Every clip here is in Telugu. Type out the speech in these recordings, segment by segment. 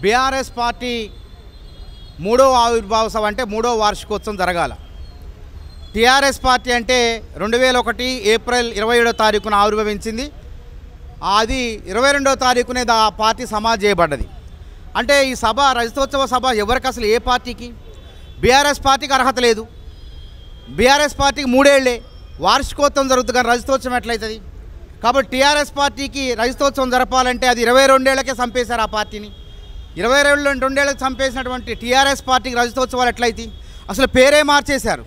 బీఆర్ఎస్ పార్టీ మూడవ ఆవిర్భావ సభ అంటే మూడవ వార్షికోత్సవం జరగాల. టీఆర్ఎస్ పార్టీ అంటే 2001 ఏప్రిల్ 27వ తారీఖున ఆవిర్భవించింది. అది 22వ తారీఖునే ఆ పార్టీ సమాజ్ చేయబడ్డది. అంటే ఈ సభ రజతోత్సవ సభ ఎవరికి అసలు ఏ పార్టీకి? బీఆర్ఎస్ పార్టీకి అర్హత లేదు. బీఆర్ఎస్ పార్టీకి 3 ఏళ్లే వార్షికోత్సవం జరుగుతుంది, కానీ రజతోత్సవం ఎట్లయితుంది? కాబట్టి టీఆర్ఎస్ పార్టీకి రజతోత్సవం జరపాలంటే అది 22 ఏళ్లకే చంపేశారు ఆ పార్టీని. 22 ఏళ్ళకి చంపేసినటువంటి టీఆర్ఎస్ పార్టీకి రజతోత్సవాలు ఎట్లయితే? అసలు పేరే మార్చేశారు.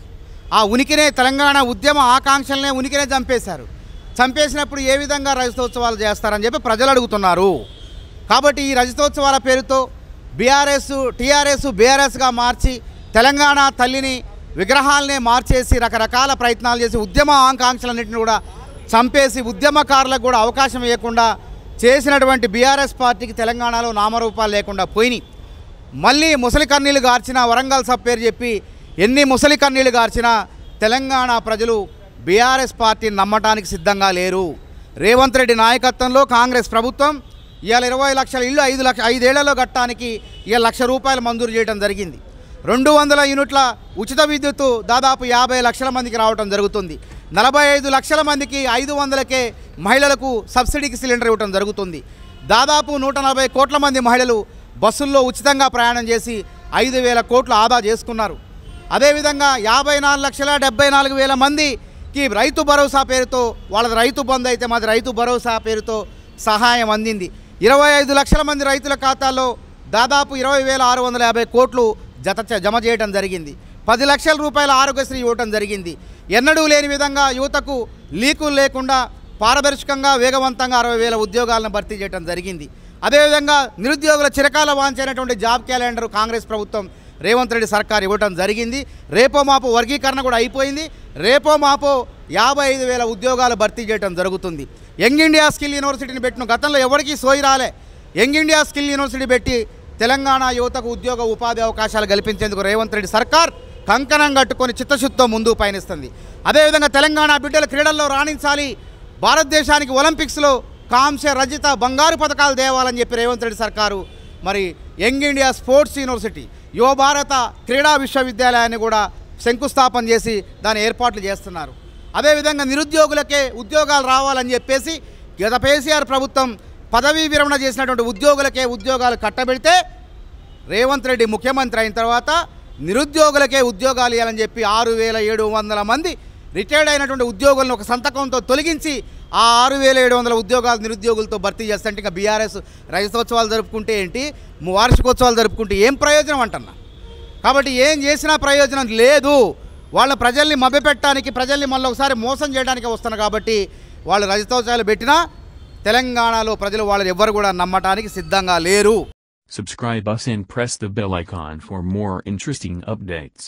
ఆ ఉనికినే, తెలంగాణ ఉద్యమ ఆకాంక్షలనే ఉనికినే చంపేశారు. చంపేసినప్పుడు ఏ విధంగా రజతోత్సవాలు చేస్తారని చెప్పి ప్రజలు అడుగుతున్నారు. కాబట్టి ఈ రజతోత్సవాల పేరుతో టీఆర్ఎస్ బీఆర్ఎస్గా మార్చి తెలంగాణ తల్లిని విగ్రహాలనే మార్చేసి రకరకాల ప్రయత్నాలు చేసి ఉద్యమ ఆకాంక్షలన్నింటినీ కూడా చంపేసి ఉద్యమకారులకు కూడా అవకాశం ఇవ్వకుండా చేసినటువంటి బీఆర్ఎస్ పార్టీకి తెలంగాణలో నామరూపాలు లేకుండా పోయినాయి. మళ్ళీ ముసలి కన్నీళ్ళు గార్చిన వరంగల్ సబ్ పేరు చెప్పి ఎన్ని ముసలి కన్నీళ్ళు గార్చినా తెలంగాణ ప్రజలు బీఆర్ఎస్ పార్టీని నమ్మటానికి సిద్ధంగా లేరు. రేవంత్ రెడ్డి నాయకత్వంలో కాంగ్రెస్ ప్రభుత్వం ఇవాళ 20 లక్షల ఇళ్ళు 5 ఏళ్లలో కట్టడానికి ఇవాళ ₹1,00,000 మంజూరు చేయడం జరిగింది. 200 యూనిట్ల ఉచిత విద్యుత్తు దాదాపు 50 లక్షల మందికి రావడం జరుగుతుంది. 45 లక్షల మందికి 500కే మహిళలకు సబ్సిడీకి సిలిండర్ ఇవ్వడం జరుగుతుంది. దాదాపు 140 కోట్ల మంది మహిళలు బస్సుల్లో ఉచితంగా ప్రయాణం చేసి 5,000 కోట్లు ఆదా చేసుకున్నారు. అదేవిధంగా 54,74,000 మందికి రైతు భరోసా పేరుతో, వాళ్ళది రైతు బంధు అయితే మాది రైతు భరోసా పేరుతో సహాయం అందింది. 25 లక్షల మంది రైతుల ఖాతాల్లో దాదాపు 20,650 కోట్లు జమ చేయడం జరిగింది. 10 లక్షల రూపాయల ఆరోగ్యశ్రీ ఇవ్వటం జరిగింది. ఎన్నడూ లేని విధంగా యువతకు లీకులు లేకుండా పారదర్శకంగా వేగవంతంగా 60,000 ఉద్యోగాలను భర్తీ చేయడం జరిగింది. అదేవిధంగా నిరుద్యోగుల చిరకాల వాంఛైనటువంటి జాబ్ క్యాలెండర్ కాంగ్రెస్ ప్రభుత్వం రేవంత్ రెడ్డి సర్కార్ ఇవ్వటం జరిగింది. రేపో మాపో వర్గీకరణ కూడా అయిపోయింది. రేపో మాపో 55,000 ఉద్యోగాలు భర్తీ చేయడం జరుగుతుంది. యంగ్ ఇండియా స్కిల్ యూనివర్సిటీని పెట్టిన గతంలో ఎవరికీ సోయి రాలే. యంగ్ ఇండియా స్కిల్ యూనివర్సిటీ పెట్టి తెలంగాణ యువతకు ఉద్యోగ ఉపాధి అవకాశాలు కల్పించేందుకు రేవంత్ రెడ్డి సర్కార్ కంకణం కట్టుకొని చిత్తశుద్ధితో ముందుకు పయనిస్తుంది. అదేవిధంగా తెలంగాణ బిడ్డలు క్రీడల్లో రాణించాలి, భారతదేశానికి ఒలింపిక్స్లో కాంస్య, రజిత, బంగారు పథకాలు తేవాలని చెప్పి రేవంత్ రెడ్డి సర్కారు మరి యంగ్ ఇండియా స్పోర్ట్స్ యూనివర్సిటీ, యువ భారత క్రీడా విశ్వవిద్యాలయాన్ని కూడా శంకుస్థాపన చేసి దాని ఏర్పాట్లు చేస్తున్నారు. అదేవిధంగా నిరుద్యోగులకే ఉద్యోగాలు రావాలని చెప్పేసి గత కేసీఆర్ ప్రభుత్వం పదవీ విరమణ చేసినటువంటి ఉద్యోగులకే ఉద్యోగాలు కట్టబెడితే రేవంత్ రెడ్డి ముఖ్యమంత్రి అయిన తర్వాత నిరుద్యోగులకే ఉద్యోగాలు ఇవ్వాలని చెప్పి 6,700 మంది రిటైర్డ్ అయినటువంటి ఉద్యోగులను ఒక సంతకంతో తొలగించి ఆ 6,700 ఉద్యోగాలు నిరుద్యోగులతో భర్తీ చేస్తుంటే ఇంకా బీఆర్ఎస్ రజతోత్సవాలు జరుపుకుంటే ఏంటి, వార్షికోత్సవాలు జరుపుకుంటే ఏం ప్రయోజనం అంటున్నా. కాబట్టి ఏం చేసినా ప్రయోజనం లేదు. వాళ్ళ ప్రజల్ని మభ్యపెట్టడానికి, ప్రజల్ని మళ్ళీ ఒకసారి మోసం చేయడానికి వస్తున్నారు. కాబట్టి వాళ్ళు రజతోత్సవాలు పెట్టినా తెలంగాణలో ప్రజలు వాళ్ళని ఎవ్వరు కూడా నమ్మటానికి సిద్ధంగా లేరు. Subscribe us and press the bell icon for more interesting updates.